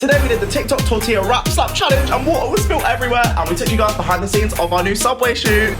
Today we did the TikTok tortilla wrap slap challenge and water was spilled everywhere, and we took you guys behind the scenes of our new Subway shoot.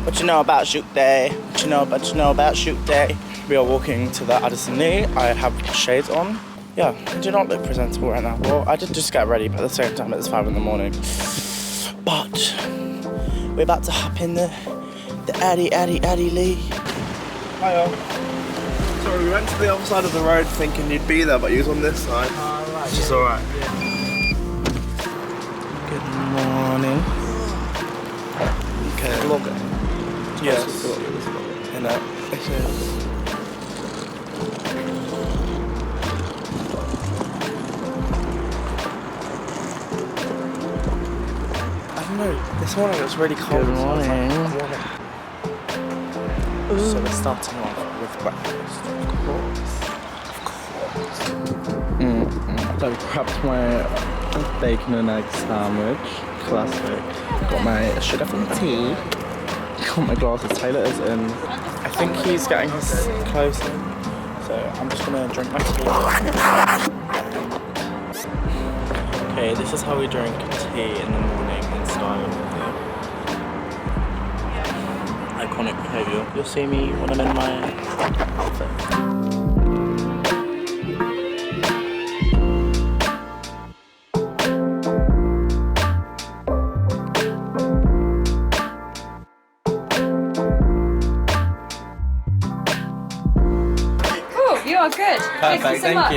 What you know about shoot day? What you know about shoot day? We are walking to the Addison Lee. I have shades on. Yeah, I do not look presentable right now. Well, I did just get ready, but at the same time it's 5 in the morning. But we're about to hop in the Addy Lee. Hiya. Sorry, we went to the other side of the road thinking you'd be there, but you was on this side. Right, which is alright. Yeah. Good morning. Okay. Vlogger. Yes. You know, it is. I don't know, this morning it was really cold. Good morning. So we're starting off with breakfast, of course. I've grabbed my bacon and egg sandwich, classic. Got my sugar-free tea. Got my glasses. Taylor is in. I think he's getting his clothes in, so I'm just gonna drink my tea. Okay, this is how we drink tea in the morning in style. Iconic behaviour. You'll see me when I'm in my outfit. Oh, you are good. Perfect, thank you so much.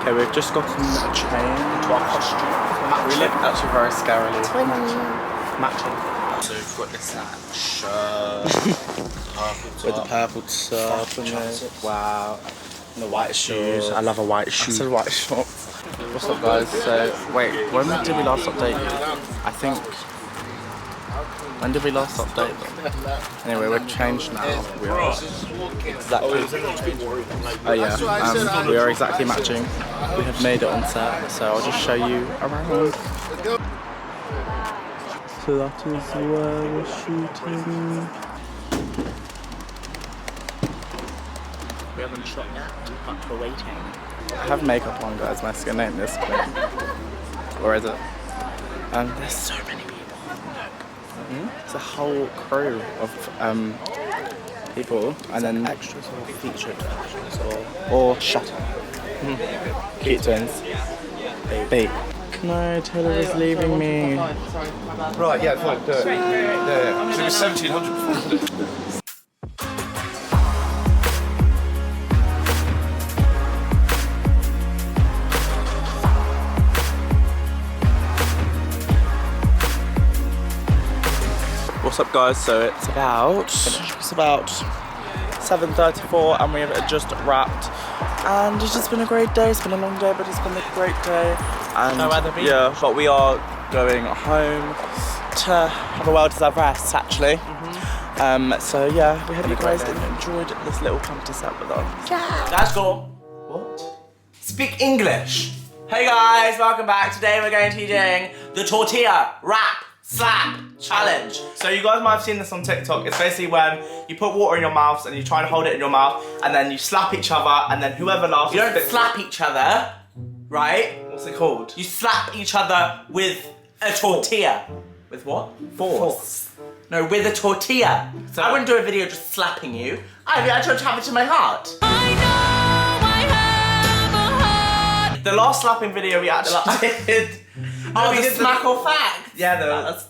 Okay, we've just gotten a change to our costume. We look actually very scarily. Matching. So we've got this shirt, with the purple top and wow, and the white shoes. I love a white shoe. I said white shorts. What's up, guys? So wait, when did we last update you? I think. When did we last update them? Anyway, we're changed now. We are exactly. Oh yeah, we are exactly matching. We have made it on set, so I'll just show you around. So that is where we're shooting. We haven't shot yet, but we're waiting. I have makeup on, guys. My skin ain't this clean. Or is it? There's so many people. Look. It's a whole crew of people. And then extras or featured extras or shut up. Cute twins. Beat. No, Taylor is leaving me. Right, yeah, fine, do it. Yeah. So it was 1700 before, wasn't it? What's up, guys? So it's about 7:34 and we have just wrapped. And it's just been a great day. It's been a long day, but it's been a great day. And yeah, but we are going home to have a well-deserved rest, actually. So yeah, we hope you guys enjoyed this little comedy set with us. Yeah. That's cool. What? Speak English. Hey guys, welcome back. Today we're going to be doing the tortilla wrap slap challenge. So you guys might have seen this on TikTok. It's basically when you put water in your mouth and you try and hold it in your mouth and then you slap each other and then whoever laughs. You don't slap each other, right? What's it called? You slap each other with a tortilla. With what? Force. No, with a tortilla. So I wouldn't do a video just slapping you. I try to have it in my heart. I know I have a heart. The last slapping video we actually did. Oh, we did smack or fact. Yeah, that was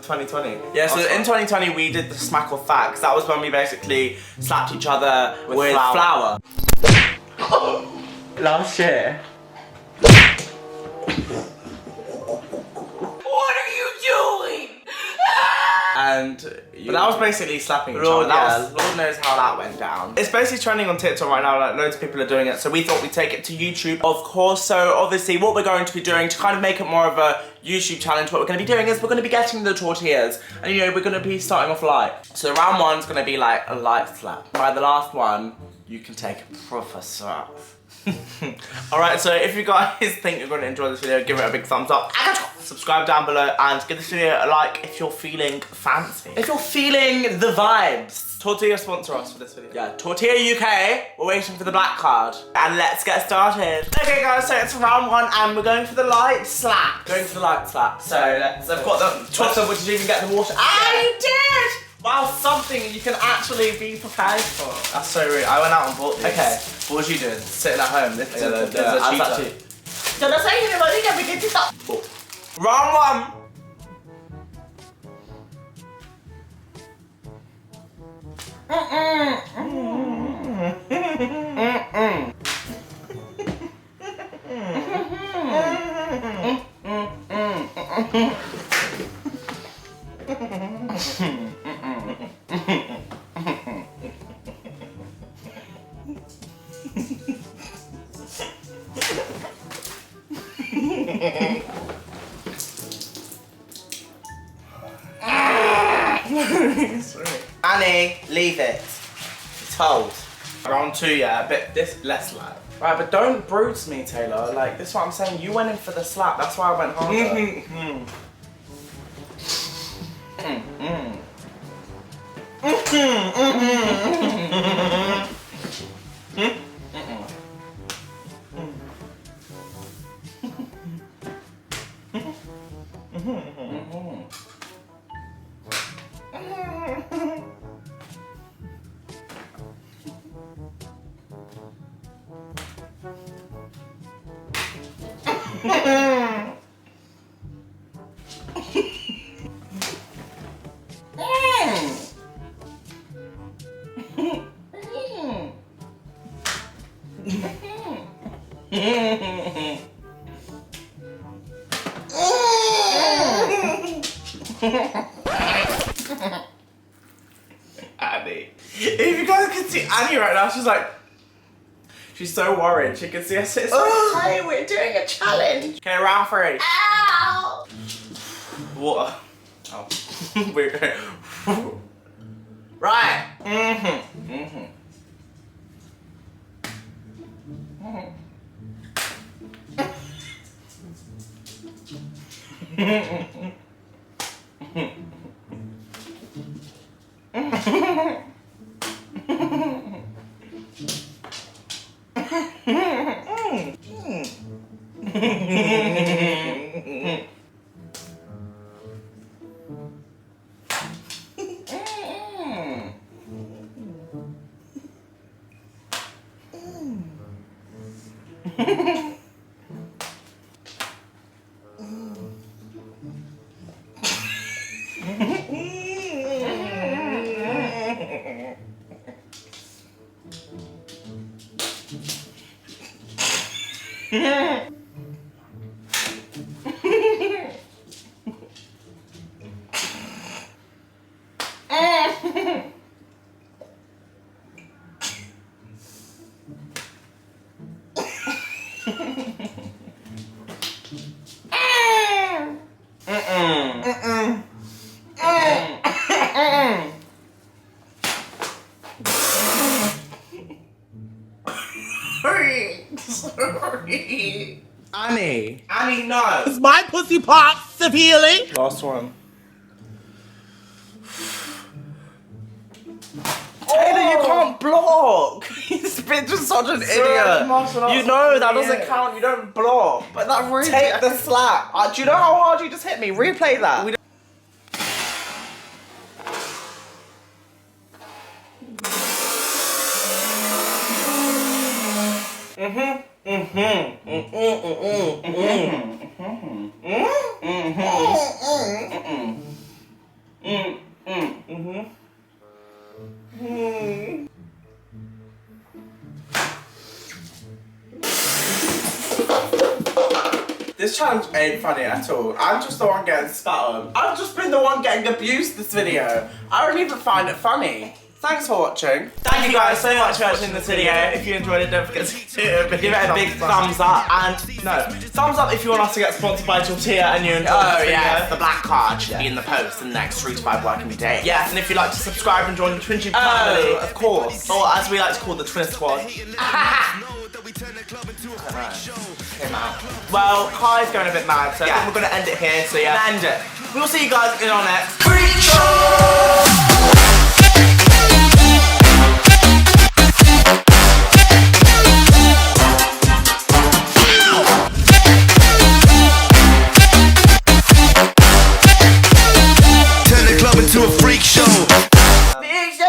2020. Yeah, so in 2020 we did the smack or facts. That was when we basically slapped each other with flour. Last year. What are you doing? But that was basically slapping each other. Lord knows how that went down. It's basically trending on TikTok right now, like loads of people are doing it, so we thought we'd take it to YouTube, of course. So obviously what we're going to be doing to kind of make it more of a YouTube challenge, what we're going to be doing is we're going to be getting the tortillas, and you know, we're going to be starting off light. So round one's going to be like a light slap. By the last one, you can take a proper slap. Alright, so if you guys think you're going to enjoy this video, give it a big thumbs up. Subscribe down below and give this video a like if you're feeling fancy. If you're feeling the vibes. Tortilla sponsor us for this video. Yeah, Tortilla UK. We're waiting for the black card. And let's get started. Okay guys, so it's round 1 and we're going for the light slap. Going for the light slap. So let's, I've got the Twitter, which is even get the water. Ah, you did! Wow, something you can actually be prepared for. That's so rude. I went out and bought these. Okay. What was you doing? Sitting at home. This is a cheater. Don't say anybody can begin to stop. Round 1. Annie, leave it. It's told. Round 2, yeah, a bit less slap. Right, but don't bruise me, Taylor. Like, this is what I'm saying. You went in for the slap. That's why I went harder. Annie. If you guys can see Annie right now, she's like, she's so worried. She can see us. It's like, hey, we're doing a challenge. Okay, round 3. Ow! Water. Oh. We're going. Right. Sorry. Annie, no. Is my pussy part severely? Last one. Taylor, you can't block. He's been just such an idiot. You know that doesn't count. You don't block. But that really take the slap. Do you know how hard you just hit me? Replay that. This challenge ain't funny at all. I'm just the one getting spat on. I've just been the one getting abused this video. I don't even find it funny. Thanks for watching. Thank you guys so much for watching this video. If you enjoyed it, don't forget to give it a big thumbs up. And no, thumbs up if you want us to get sponsored by Tortilla and you enjoyed this video. Yeah, the black card should be in the post in the next 3 to 5 working days. Yes, and if you'd like to subscribe and join the TwinTube family, of course. Or as we like to call the TwinnerSquad. Came out. Well, Kai's going a bit mad, so I think we're going to end it here. So yeah, end it. We'll see you guys in our next freak show. To a freak show. Freak show.